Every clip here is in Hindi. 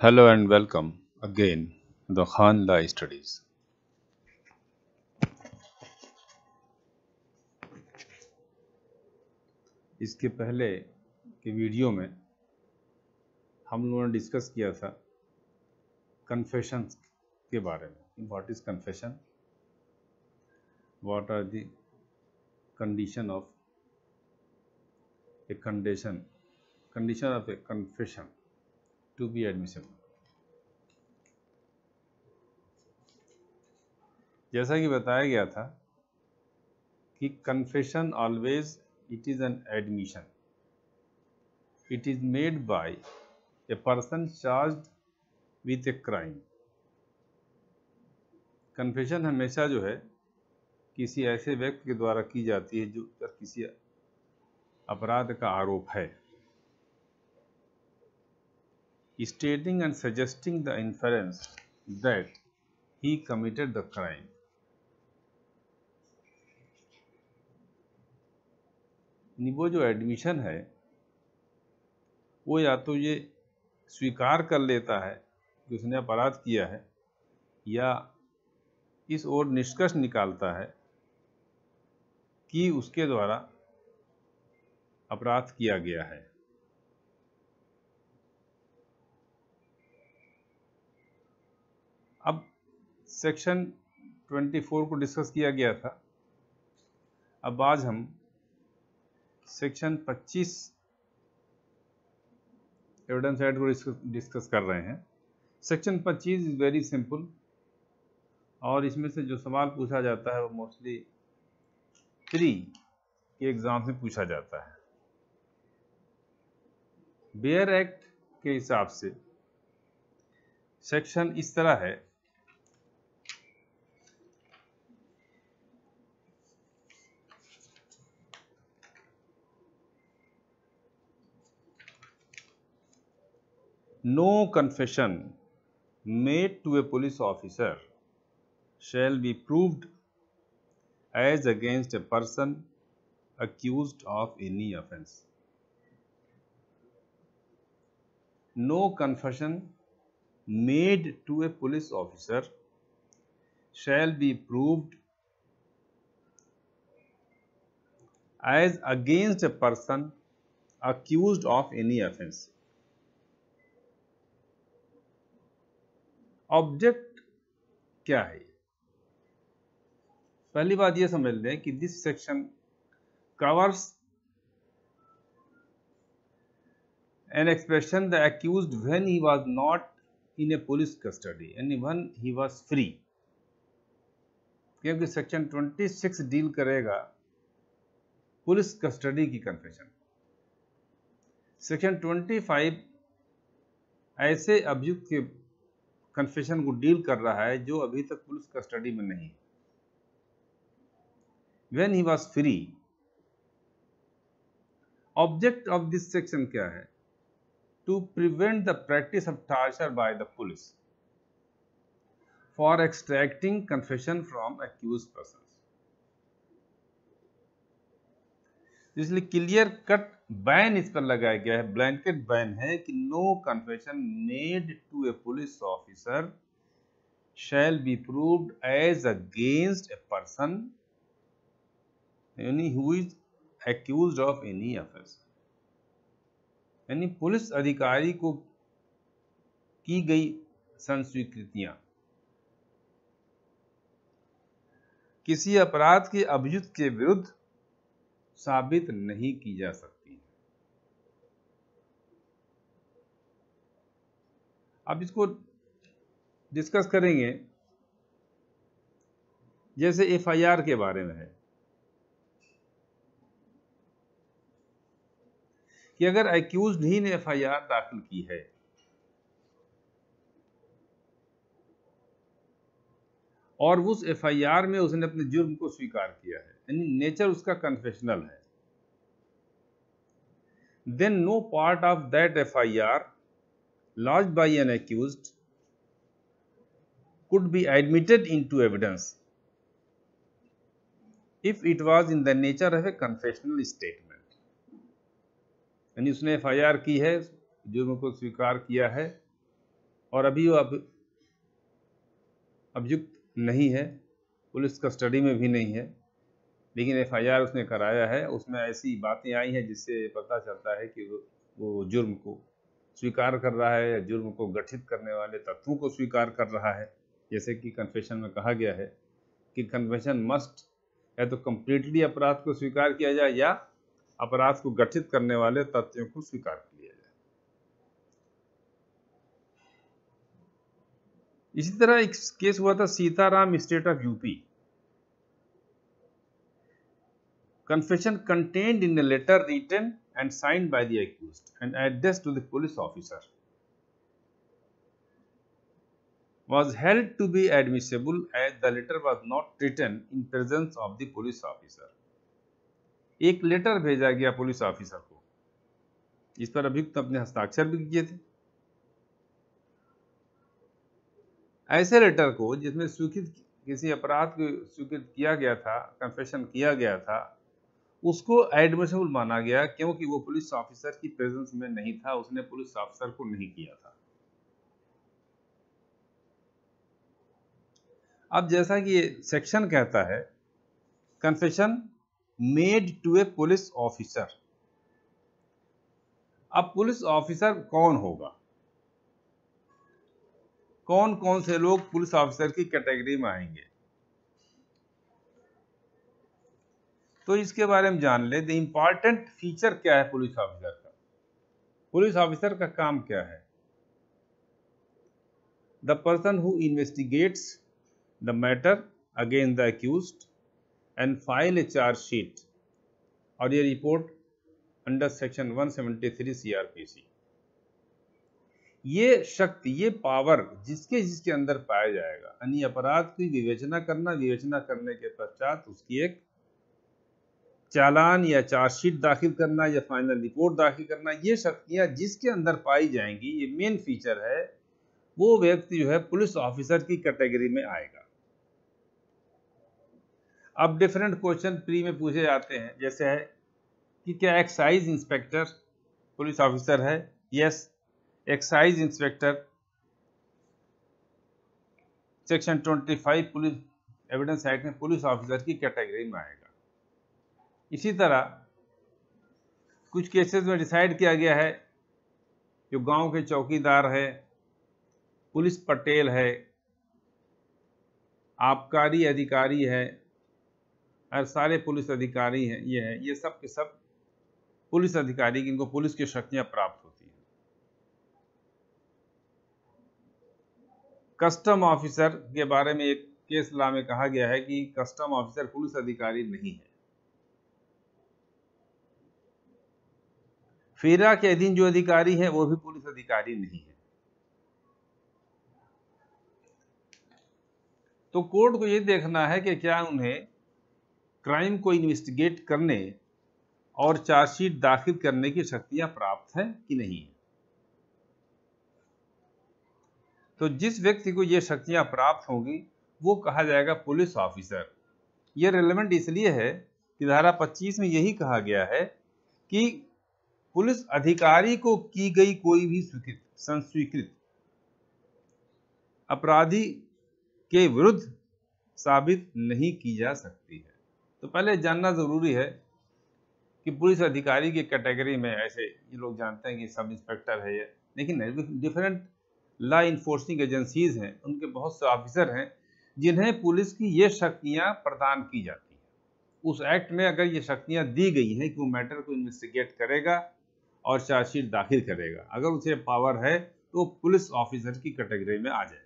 Hello and welcome again to the Khan Lai Studies. इसके पहले के वीडियो में हम लोगों ने डिस्कस किया था कन्फेशन के बारे में। What is confession, what are the condition of a condition of a confession to be admissible. जैसा कि बताया गया था कि confession always it is an admission, it is made by a person charged with a crime. Confession हमेशा जो है किसी ऐसे व्यक्ति के द्वारा की जाती है जो पर किसी अपराध का आरोप है, stating and suggesting the inference that he committed the crime. वो जो एडमिशन है वो या तो ये स्वीकार कर लेता है कि उसने अपराध किया है, या इस ओर निष्कर्ष निकालता है कि उसके द्वारा अपराध किया गया है। अब सेक्शन 24 को डिस्कस किया गया था। अब आज हम सेक्शन 25 एविडेंस राइट को डिस्कस कर रहे हैं। सेक्शन 25 इज वेरी सिंपल और इसमें से जो सवाल पूछा जाता है वो मोस्टली 3 के एग्जाम में पूछा जाता है। बेयर एक्ट के हिसाब से सेक्शन इस तरह है, no confession made to a police officer shall be proved as against a person accused of any offense. No confession made to a police officer shall be proved as against a person accused of any offense. Object क्या है? पहली बात यह समझ लें कि this section covers an expression the accused when he was not in a police custody and when he was free, क्योंकि सेक्शन 26 डील करेगा पुलिस कस्टडी की कन्फेशन। सेक्शन 25 ऐसे अभियुक्त के कन्फेशन को डील कर रहा है जो अभी तक पुलिस कस्टडी में नहीं। When he was free, object of this section क्या है? To prevent the practice of torture by the police for extracting confession from accused persons. इसलिए क्लियर कट बैन इस पर लगाया गया है, ब्लैंकेट बैन है कि no confession made to a police officer shall be proved as against a person यानी who is accused of any offence. यानी पुलिस अधिकारी को की गई संस्वीकृतियां किसी अपराध के अभियुक्त के विरुद्ध साबित नहीं की जा सकती। अब इसको डिस्कस करेंगे। जैसे एफआईआर के बारे में है कि अगर एक्यूज्ड ही ने एफआईआर दाखिल की है और उस एफआईआर में उसने अपने जुर्म को स्वीकार किया है, यानी नेचर उसका कन्फेशनल है, then no part of that FIR lodged by an accused could be admitted into evidence if it was in the nature of a confessional statement. यानी उसने FIR की है, जुर्म को स्वीकार किया है, और अभी वो अभियुक्त नहीं है, पुलिस कस्टडी में भी नहीं है, लेकिन FIR उसने कराया है। उसमें ऐसी बातें आई हैं जिससे पता चलता है कि वो जुर्म को स्वीकार कर रहा है या जुर्म को गठित करने वाले तत्वों को स्वीकार कर रहा है। जैसे कि कन्फेशन में कहा गया है कि कन्फेशन मस्ट या तो कंप्लीटली अपराध को स्वीकार किया जाए या अपराध को गठित करने वाले तथ्यों को स्वीकार किया जाए। इसी तरह एक केस हुआ था Sitaram state of UP. Confession contained in a letter written and signed by the accused and addressed to the police officer was held to be admissible as the letter was not written in presence of the police officer। एक लेटर भेजा गया पुलिस ऑफिसर को, जिस पर अभियुक्त अपने हस्ताक्षर भी किए थे। ऐसे लेटर को जिसमें स्वीकृत किसी अपराध को स्वीकृत किया गया था, कन्फेशन किया गया था, उसको एडमिसिबल माना गया क्योंकि वो पुलिस ऑफिसर की प्रेजेंस में नहीं था, उसने पुलिस ऑफिसर को नहीं किया था। अब जैसा कि ये सेक्शन कहता है, confession made to a police officer. अब पुलिस ऑफिसर कौन होगा? कौन कौन से लोग पुलिस ऑफिसर की कैटेगरी में आएंगे, तो इसके बारे में जान ले। द इंपॉर्टेंट फीचर क्या है पुलिस ऑफिसर का? पुलिस ऑफिसर का काम क्या है? The person who investigates the matter against the accused and file A charge sheet और ये रिपोर्ट अंडर सेक्शन 173 CRPC। ये शक्ति, ये पावर जिसके अंदर पाया जाएगा, यानी अपराध की विवेचना करना, विवेचना करने के पश्चात उसकी एक चालान या चार्जशीट दाखिल करना या फाइनल रिपोर्ट दाखिल करना, ये शक्तियां जिसके अंदर पाई जाएंगी, ये मेन फीचर है। वो व्यक्ति जो है पुलिस ऑफिसर की कैटेगरी में आएगा। अब डिफरेंट क्वेश्चन प्री में पूछे जाते हैं, जैसे है कि क्या एक्साइज इंस्पेक्टर पुलिस ऑफिसर है? Yes, excise inspector section 25 police evidence act में पुलिस ऑफिसर की कैटेगरी में आएगा। इसी तरह कुछ केसेस में डिसाइड किया गया है, जो गांव के चौकीदार है, पुलिस पटेल है, आबकारी अधिकारी है, और सारे पुलिस अधिकारी हैं, ये सब के सब पुलिस अधिकारी, जिनको पुलिस की शक्तियां प्राप्त होती हैं। कस्टम ऑफिसर के बारे में एक केस लॉ में कहा गया है कि कस्टम ऑफिसर पुलिस अधिकारी नहीं है। फीरा के अधीन जो अधिकारी हैं वो भी पुलिस अधिकारी नहीं है। तो कोर्ट को ये देखना है कि क्या उन्हें क्राइम को इन्वेस्टिगेट करने और चार्जशीट दाखिल करने की शक्तियां प्राप्त हैं कि नहीं है। तो जिस व्यक्ति को ये शक्तियां प्राप्त होंगी वो कहा जाएगा पुलिस ऑफिसर। ये रेलेवेंट इसलिए है कि धारा 25 में यही कहा गया है कि पुलिस अधिकारी को की गई कोई भी संस्वीकृत अपराधी के विरुद्ध साबित नहीं की जा सकती है। तो पहले जानना जरूरी है कि पुलिस अधिकारी की कैटेगरी में ऐसे ये लोग जानते हैं कि सब इंस्पेक्टर है ये, लेकिन डिफरेंट लॉ इन्फोर्सिंग एजेंसीज हैं, उनके बहुत से ऑफिसर हैं जिन्हें पुलिस की ये शक्तियां प्रदान की जाती हैं। उस एक्ट में अगर ये शक्तियां दी गई हैं कि वो मैटर को इन्वेस्टिगेट करेगा और चार्जशीट दाखिल करेगा, अगर उसे पावर है तो पुलिस ऑफिसर की कैटेगरी में आ जाएगा।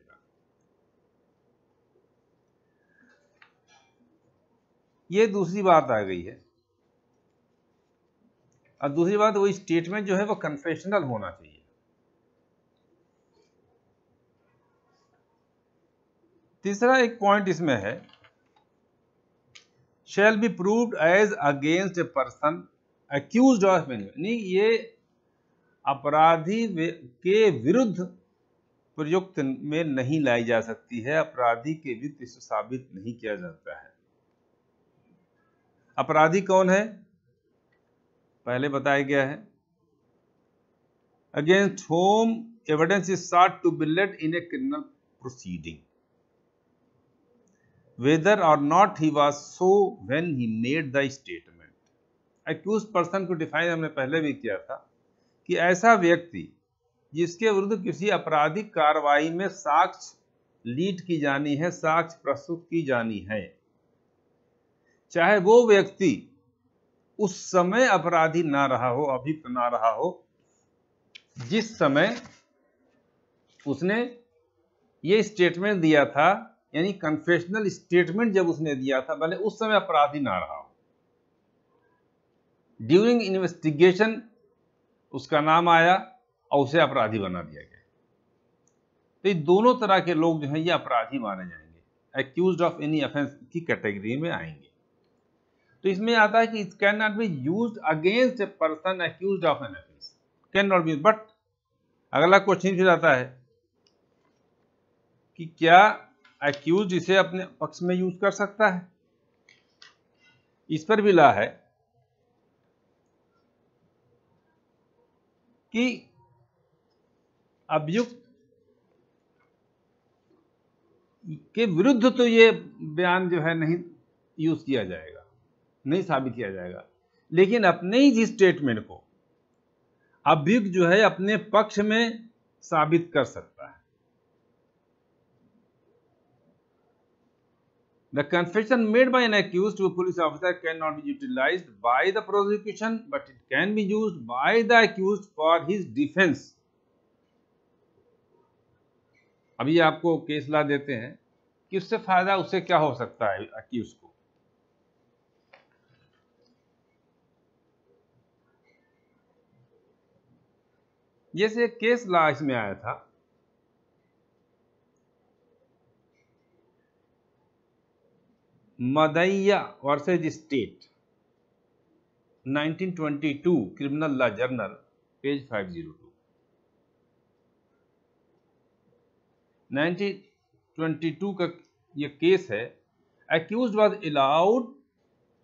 ये दूसरी बात आ गई है। और दूसरी बात, वो स्टेटमेंट जो है वो कन्फेशनल होना चाहिए। तीसरा एक पॉइंट इसमें है, shall be proved as against a person accused of, नहीं, ये अपराधी के विरुद्ध प्रयुक्त में नहीं लाई जा सकती है, अपराधी के विरुद्ध इसे साबित नहीं किया जाता है। अपराधी कौन है? पहले बताया गया है, against whom evidence is sought to be led in a criminal proceeding, whether or not he was so when he made the statement. Accused person को डिफाइन हमने पहले भी किया था कि ऐसा व्यक्ति जिसके विरुद्ध किसी आपराधिक कार्रवाई में साक्ष्य लीड की जानी है, साक्ष्य प्रस्तुत की जानी है, चाहे वो व्यक्ति उस समय अपराधी ना रहा हो, अभियुक्त ना रहा हो जिस समय उसने ये स्टेटमेंट दिया था, यानी कन्फेशनल स्टेटमेंट जब उसने दिया था, भले उस समय अपराधी ना रहा हो, ड्यूरिंग इन्वेस्टिगेशन उसका नाम आया और उसे अपराधी बना दिया गया। तो ये दोनों तरह के लोग जो हैं ये अपराधी माने जाएंगे, एक्यूज्ड ऑफ एनी ऑफेंस की कैटेगरी में आएंगे। तो इसमें आता है कि it can not be used against a person accused of an offence, can not be. But अगला क्वेश्चन फिर आता है कि क्या एक्यूज इसे अपने पक्ष में यूज कर सकता है? इस पर भी ला है कि अभियुक्त के विरुद्ध तो ये बयान जो है नहीं यूज किया जाएगा, नहीं साबित किया जाएगा, लेकिन अपने ही स्टेटमेंट को अभियुक्त जो है अपने पक्ष में साबित कर सकता है। The confession made by an accused to a police officer cannot be utilized by the prosecution, but it can be used by the accused for his defense. अभी आपको केस ला देते हैं कि उससे फायदा उसे क्या हो सकता है accused को। जैसे केस ला इसमें आया था, Madaiya versus state 1922 criminal law journal page 502। 1922 का ये केस है। Accused was allowed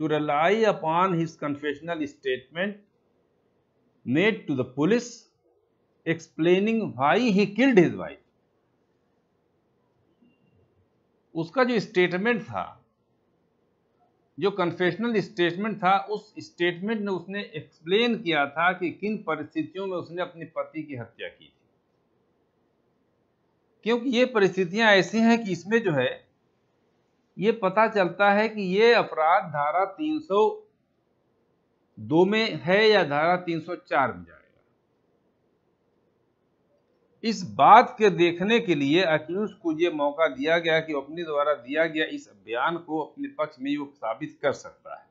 to rely upon his confessional statement made to the police explaining why he killed his wife. उसका जो स्टेटमेंट था, जो कन्फेशनल स्टेटमेंट था, उस स्टेटमेंट में उसने एक्सप्लेन किया था कि किन परिस्थितियों में उसने अपने पति की हत्या की थी। क्योंकि ये परिस्थितियां ऐसी हैं कि इसमें जो है ये पता चलता है कि ये अपराध धारा 302 में है या धारा 304 में जाएगा। इस बात के देखने के लिए अक्यूज को ये मौका दिया गया कि अपने द्वारा दिया गया इस बयान को अपने पक्ष में वो साबित कर सकता है,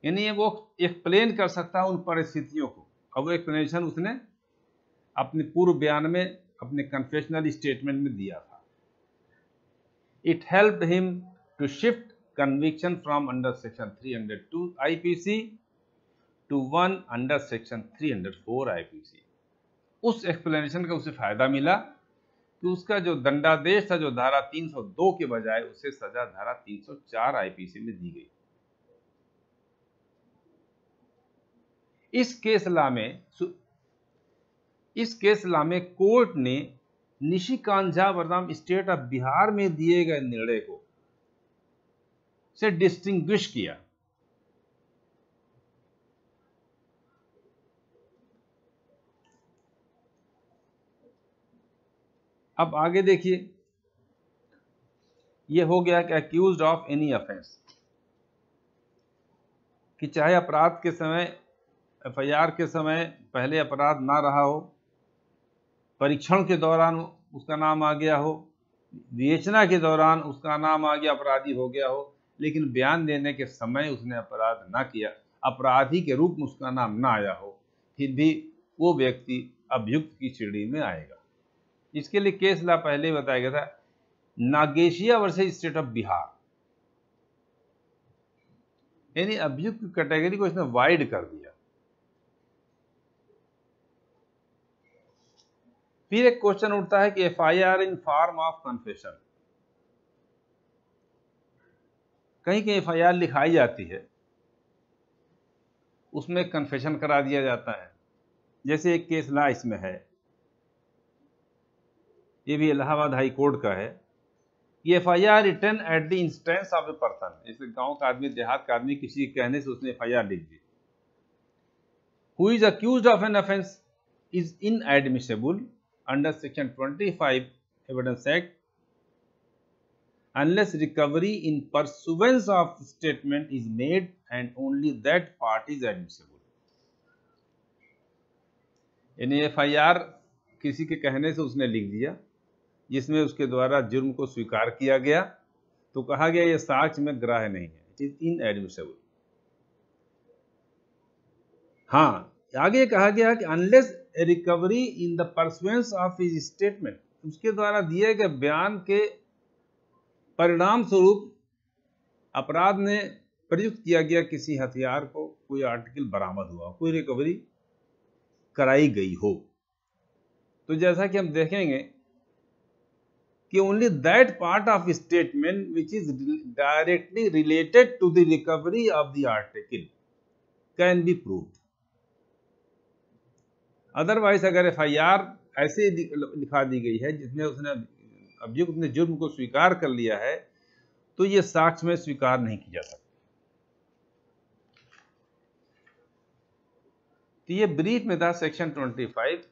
यानी वो एक्सप्लेन कर सकता है उन परिस्थितियों को। अब वो एक्सप्लेनेशन उसने अपने पूर्व बयान में, अपने कन्फेशनल स्टेटमेंट में दिया था। It helped him to shift conviction from under section 302 IPC to one under section 304 IPC। उस एक्सप्लेनेशन का उसे फायदा मिला कि उसका जो दंडादेश था, जो धारा 302 के बजाय उसे सजा धारा 304 IPC में दी गई। इस केस ला में कोर्ट ने निशिकांझा बनाम स्टेट ऑफ बिहार में दिए गए निर्णय को से डिस्टिंग्विश किया। अब आगे देखिए, ये हो गया कि एक्यूज्ड ऑफ एनी ऑफेंस, कि चाहे अपराध के समय, FIR के समय पहले अपराध ना रहा हो, परीक्षण के दौरान उसका नाम आ गया हो, विवेचना के दौरान उसका नाम आ गया, अपराधी हो गया हो, लेकिन बयान देने के समय उसने अपराध ना किया, अपराधी के रूप में उसका नाम ना आया हो, फिर भी वो व्यक्ति अभियुक्त की श्रेणी में आएगा। इसके लिए केस ला पहले बताया गया था, Nagesia versus state of Bihar, यानी अभियुक्त की कैटेगरी को इसने वाइड कर दिया। फिर एक क्वेश्चन उठता है कि FIR in form of confession, कहीं कहीं FIR लिखाई जाती है, उसमें कन्फेशन करा दिया जाता है। जैसे एक केस ला इसमें है ये भी इलाहाबाद हाई कोर्ट का है। ये FIR return at the instance of a person, जैसे गांव का आदमी, देहात का आदमी, किसी के कहने से उसने FIR लिख दी। Who is accused of an offence is inadmissible under section 25 evidence act unless recovery in pursuance of statement is made and only that part is admissible। यानी FIR किसी के कहने से उसने लिख दिया जिसमें उसके द्वारा जुर्म को स्वीकार किया गया, तो कहा गया यह साक्ष्य में ग्राह्य नहीं है, इट इज इनएडमिसिबल। हाँ, आगे कहा गया कि unless recovery in the pursuance of his statement, उसके द्वारा दिए गए बयान के परिणाम स्वरूप अपराध में प्रयुक्त किया गया किसी हथियार को कोई आर्टिकल बरामद हुआ, कोई रिकवरी कराई गई हो। तो जैसा कि हम देखेंगे कि only that part of statement which is directly related to the recovery of the article can be proved. Otherwise अगर FIR ऐसे लिखा दी गई है जिसमें उसने अभियुक्त ने जुर्म को स्वीकार कर लिया है, तो यह साक्ष्य में स्वीकार नहीं की जा सकती। तो ये ब्रीफ में था सेक्शन 25।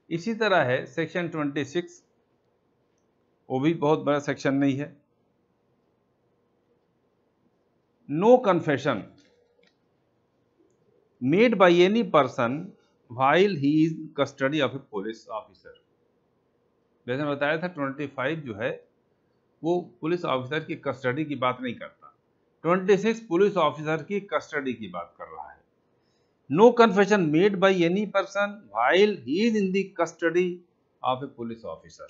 इसी तरह है सेक्शन 26, वो भी बहुत बड़ा सेक्शन नहीं है। No confession made by any person while he is custody of a police officer. जैसे मैं बताया था 25 जो है वो पुलिस ऑफिसर की कस्टडी की बात नहीं करता, 26 पुलिस ऑफिसर की कस्टडी की बात कर रहा है। No confession made by any person while he is in the custody of a police officer.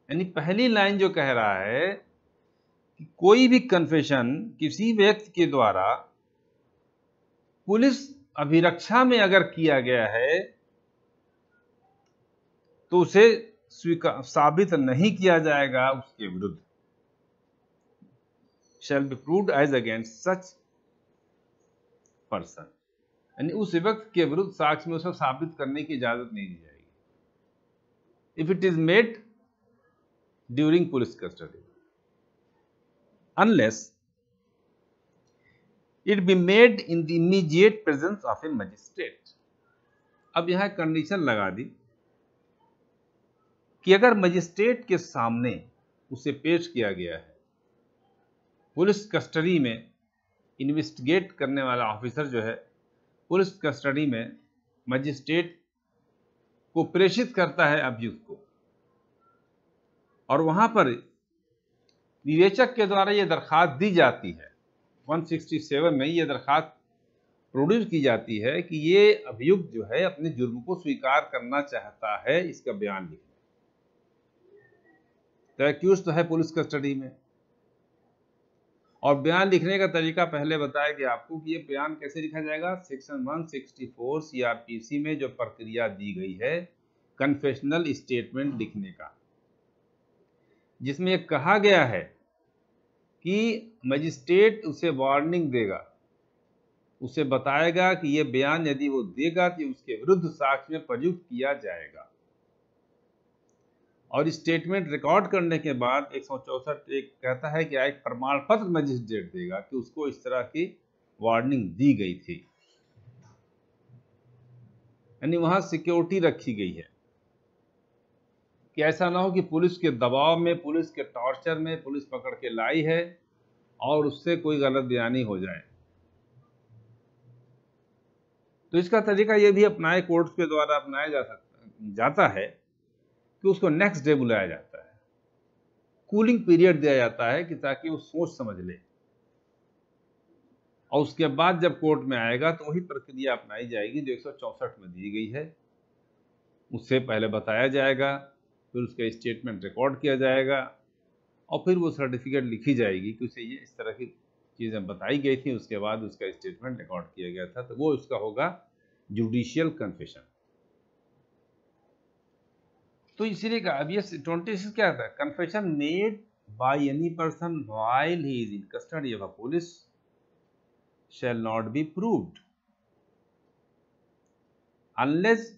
यानी पहली लाइन जो कह रहा है कि कोई भी कन्फेशन किसी व्यक्ति के द्वारा पुलिस अभिरक्षा में अगर किया गया है तो उसे साबित नहीं किया जाएगा उसके विरुद्ध। Shall be proved as against such person, यानी उस व्यक्ति के विरुद्ध साक्ष्य में उसे साबित करने की इजाजत नहीं दी जाएगी। If it is made during police custody unless it be made in the immediate presence of A magistrate. अब यहां कंडीशन लगा दी कि अगर मजिस्ट्रेट के सामने उसे पेश किया गया है, पुलिस कस्टडी में इन्वेस्टिगेट करने वाला ऑफिसर जो है पुलिस कस्टडी में मजिस्ट्रेट को प्रेषित करता है अभियुक्त को, और वहां पर विवेचक के द्वारा यह दरखास्त दी जाती है, 167 में यह दरखास्त प्रोड्यूस की जाती है कि ये अभियुक्त जो है अपने जुर्म को स्वीकार करना चाहता है, इसका बयान लिखना। तो एक्यूज तो है पुलिस कस्टडी में, और बयान लिखने का तरीका पहले बताया गया आपको कि ये बयान कैसे लिखा जाएगा। सेक्शन 164 CRPC में जो प्रक्रिया दी गई है कन्फेशनल स्टेटमेंट लिखने का, जिसमें यह कहा गया है कि मजिस्ट्रेट उसे वार्निंग देगा, उसे बताएगा कि यह बयान यदि वो देगा तो उसके विरुद्ध साक्ष्य में प्रयुक्त किया जाएगा। और स्टेटमेंट रिकॉर्ड करने के बाद 164 एक कहता है कि एक प्रमाण पत्र मजिस्ट्रेट देगा कि उसको इस तरह की वार्निंग दी गई थी। यानी वहां सिक्योरिटी रखी गई है कि ऐसा ना हो कि पुलिस के दबाव में, पुलिस के टॉर्चर में पुलिस पकड़ के लाई है और उससे कोई गलत बयानी हो जाए। तो इसका तरीका यह भी अपनाए, कोर्ट के द्वारा अपनाया जाता है कि उसको नेक्स्ट डे बुलाया जाता है, कूलिंग पीरियड दिया जाता है कि ताकि वो सोच समझ ले, और उसके बाद जब कोर्ट में आएगा तो वही प्रक्रिया अपनाई जाएगी जो 164 में दी गई है। उससे पहले बताया जाएगा, फिर उसका स्टेटमेंट रिकॉर्ड किया जाएगा, और फिर वो सर्टिफिकेट लिखी जाएगी कि उसे ये इस तरह की चीज़ें बताई गई थी, उसके बाद उसका स्टेटमेंट रिकॉर्ड किया गया था, तो वो उसका होगा जुडिशियल कन्फेशन। तो इसीलिए कहा, अब ये 26 क्या था, confession made by any person while he is in custody of a police shall not be proved unless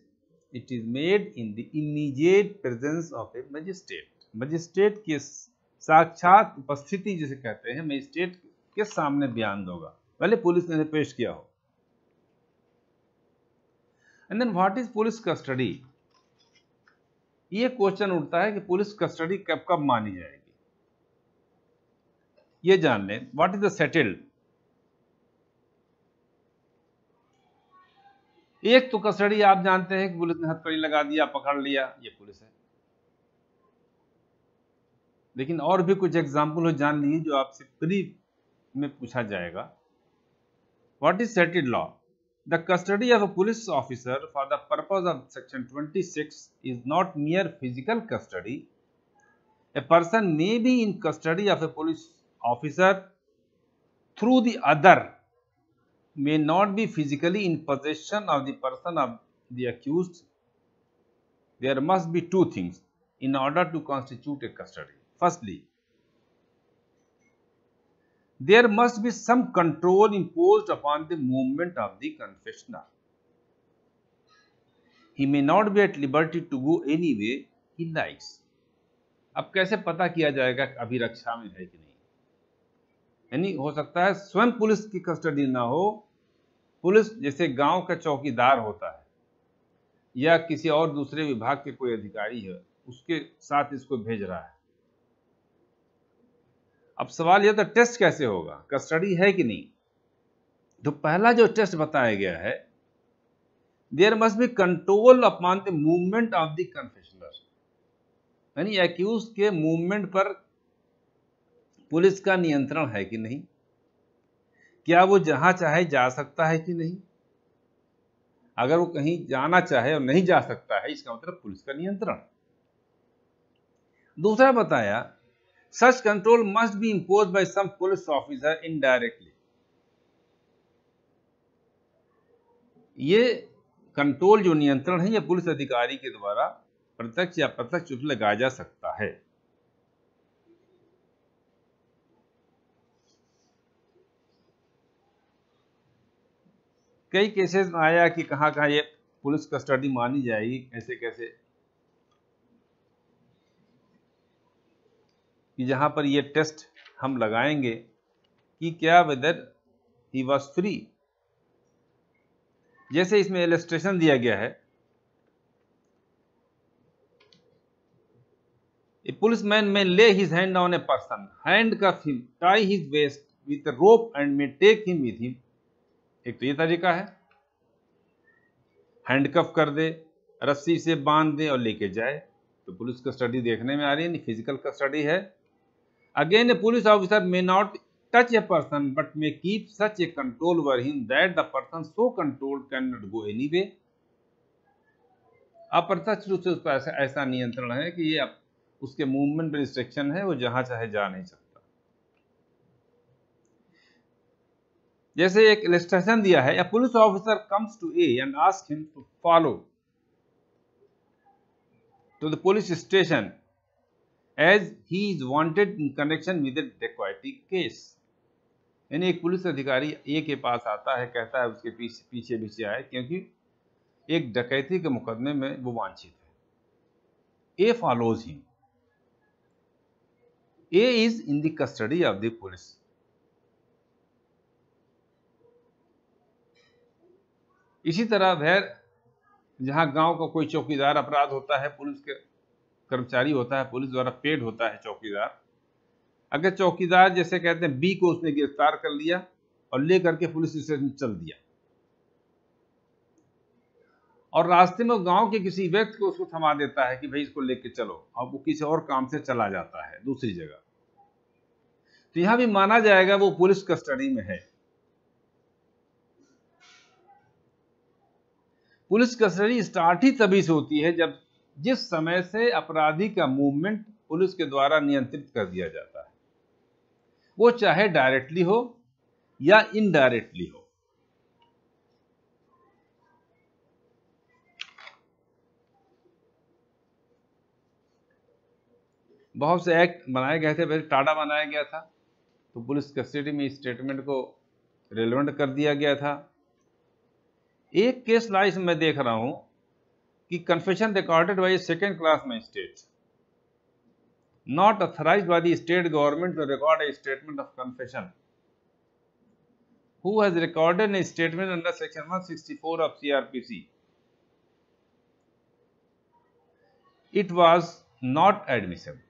it is made in the immediate presence of A magistrate. Magistrate के साक्षात उपस्थिति जिसे कहते हैं, मजिस्ट्रेट के सामने बयान होगा, पहले पुलिस ने पेश किया हो। And then what is police custody? ये क्वेश्चन उठता है कि पुलिस कस्टडी कब कब मानी जाएगी। ये जान लें, व्हाट इज द सेटल्ड। एक तो कस्टडी आप जानते हैं कि पुलिस ने हथकड़ी लगा दिया, पकड़ लिया, ये पुलिस है। लेकिन और भी कुछ एग्जाम्पल हो, जान लीजिए, जो आपसे प्री में पूछा जाएगा। What is settled law? The custody of a police officer for the purpose of section 26 is not mere physical custody. A person may be in custody of a police officer through the other may not be physically in possession of the person of the accused. There must be two things in order to constitute a custody. Firstly, there must be some control imposed upon the movement of the confessioner. He may not be at liberty to go any way he likes. अब कैसे पता किया जाएगा अभिरक्षा में है कि नहीं? यानी हो सकता है स्वयं पुलिस की कस्टडी ना हो, पुलिस जैसे गांव का चौकीदार होता है या किसी और दूसरे विभाग के कोई अधिकारी है, उसके साथ इसको भेज रहा है। अब सवाल यह था टेस्ट कैसे होगा, कस्टडी है कि नहीं? तो पहला जो टेस्ट बताया गया है, there must be control upon the movement of the confessioner, यानी एक्यूज के मूवमेंट पर पुलिस का नियंत्रण है कि नहीं, क्या वो जहां चाहे जा सकता है कि नहीं। अगर वो कहीं जाना चाहे और नहीं जा सकता है, इसका मतलब पुलिस का नियंत्रण। दूसरा बताया, such control must be imposed by some police officer indirectly. ये कंट्रोल जो नियंत्रण है, ये पुलिस अधिकारी के द्वारा प्रत्यक्ष या अप्रत्यक्ष रूप से लगाया जा सकता है। कई केसेस में आया कि कहां कहां ये पुलिस कस्टडी मानी जाएगी, कैसे कैसे, कि जहां पर ये टेस्ट हम लगाएंगे कि क्या वेदर ही वॉज फ्री। जैसे इसमें इलस्ट्रेशन दिया गया है, ए policeman may lay his hand on a person, handcuff him, tie his waist with a rope and may take him with him. एक तो ये तरीका है, हैंडकफ कर दे, रस्सी से बांध दे और लेके जाए, तो पुलिस कस्टडी देखने में आ रही है, फिजिकल कस्टडी है। Again, a police officer may not touch a person but may keep such a control over him that the person so controlled cannot go anyway. अप्रत्यक्ष रूप से उस पर ऐसा नियंत्रण है कि ये उसके मूवमेंट पर रिस्ट्रिक्शन है, वो जहां चाहे जा नहीं सकता। जैसे एक इलस्ट्रेशन दिया है, a police officer comes to A and asks him to follow to the police station as he is wanted in connection with a dacoity case. यानी एक पुलिस अधिकारी ए के पास आता है, कहता है उसके पीछे पीछे आए, क्योंकि एक डकैती के मुकदमे में वो वांछित है। A follows him, A is in the custody of the police. इसी तरह फिर जहां गांव का कोई चौकीदार अपराध होता है, पुलिस के कर्मचारी होता है, पुलिस द्वारा पेड होता है चौकीदार। अगर चौकीदार जैसे कहते हैं बी को उसने गिरफ्तार कर लिया और लेकर के पुलिस स्टेशन चल दिया, और रास्ते में गांव के किसी व्यक्ति को उसको थमा देता है कि भाई इसको लेके चलो, अब वो किसी और काम से चला जाता है दूसरी जगह, तो यहां भी माना जाएगा वो पुलिस कस्टडी में है। पुलिस कस्टडी स्टार्ट ही तभी से होती है जब जिस समय से अपराधी का मूवमेंट पुलिस के द्वारा नियंत्रित कर दिया जाता है, वो चाहे डायरेक्टली हो या इनडायरेक्टली हो। बहुत से एक्ट बनाए गए थे, पहले टाडा बनाया गया था, तो पुलिस कस्टडी में स्टेटमेंट को रेलेवेंट कर दिया गया था। एक केस लाइस मैं देख रहा हूं कि confession recorded by A second class magistrate not authorized by the state government to record a statement of confession, who has recorded a statement under section 164 of CRPC. It was not admissible.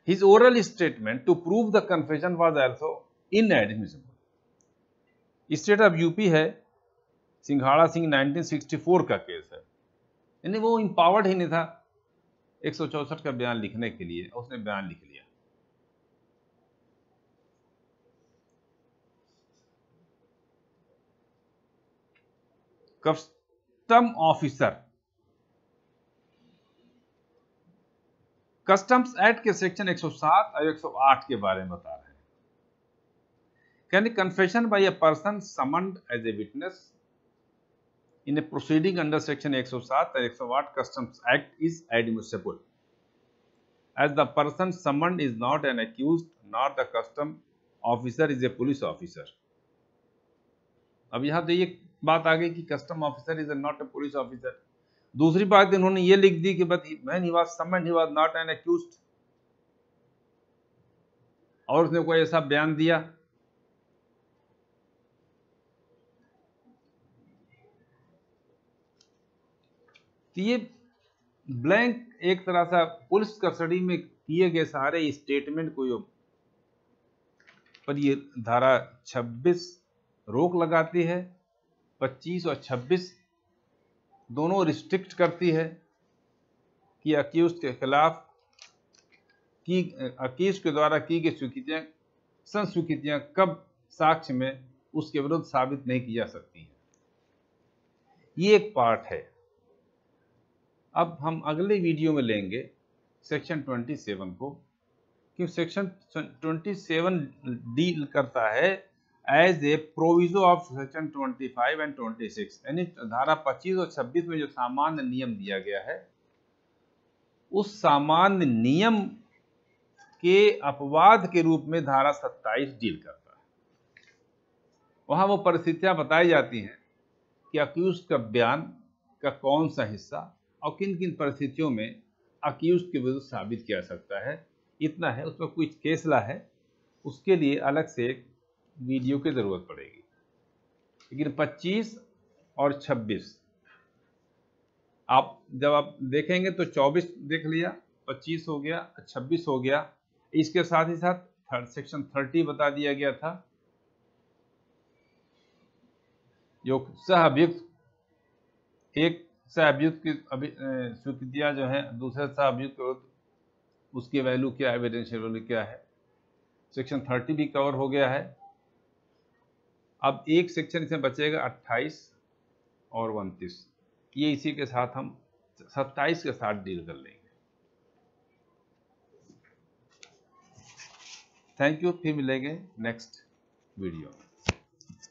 His oral statement to prove the confession was also inadmissible. State of UP है, सिंघाड़ा सिंह 1964 का केस है, यानी वो इम्पावर्ड ही नहीं था 164 का बयान लिखने के लिए, उसने बयान लिख लिया। कस्टम ऑफिसर, कस्टम्स एक्ट के सेक्शन 107 और 108 के बारे में बता रहे हैं। Can confession by a person summoned as a witness in a proceeding under section 107 or 108 Customs Act is admissible, as the person summoned is not an accused nor the custom officer is a police officer. अब यहाँ तो ये बात आ गई कि custom officer is not a police officer. दूसरी बात इन्होंने ये लिख दी कि when he was summoned he was not an accused, और उसने कोई ऐसा बयान दिया कि ये ब्लैंक एक तरह से पुलिस कस्टडी में किए गए सारे स्टेटमेंट को पर ये धारा 26 रोक लगाती है, 25 और 26 दोनों रिस्ट्रिक्ट करती है कि अक्यूज्ड के खिलाफ अक्यूज्ड के द्वारा की गई स्वीकृतियां संस्वीकृतियां कब साक्ष्य में उसके विरुद्ध साबित नहीं की जा सकती हैं। ये एक पार्ट है। अब हम अगले वीडियो में लेंगे सेक्शन 27 को, क्योंकि सेक्शन 27 डील करता है as a proviso of section 25 and 26, यानी धारा 25 और 26 में जो सामान्य नियम दिया गया है उस सामान्य नियम के अपवाद के रूप में धारा 27 डील करता है। वहां वो परिस्थितियां बताई जाती हैं कि अक्यूज्ड का बयान का कौन सा हिस्सा और किन किन परिस्थितियों में अक्यूज्ड के विरुद्ध साबित किया जा सकता है, इतना है। उसमें कुछ केसला है, उसके लिए अलग से एक वीडियो की जरूरत पड़ेगी। लेकिन 25 और 26 जब आप देखेंगे तो 24 देख लिया, 25 हो गया, 26 हो गया, इसके साथ ही साथ सेक्शन 30 बता दिया गया था, जो सह अभियुक्त एक सह अभियुक्त की स्वीकृतियां जो है दूसरे सह अभियुक्त के विरुद्ध उसकी वैल्यू क्या है, एविडेंशियल वैल्यू क्या है, सेक्शन 30 भी कवर हो गया है। अब एक सेक्शन इसमें बचेगा 28 और 29, ये इसी के साथ हम 27 के साथ डील कर लेंगे। थैंक यू, फिर मिलेंगे नेक्स्ट वीडियो में।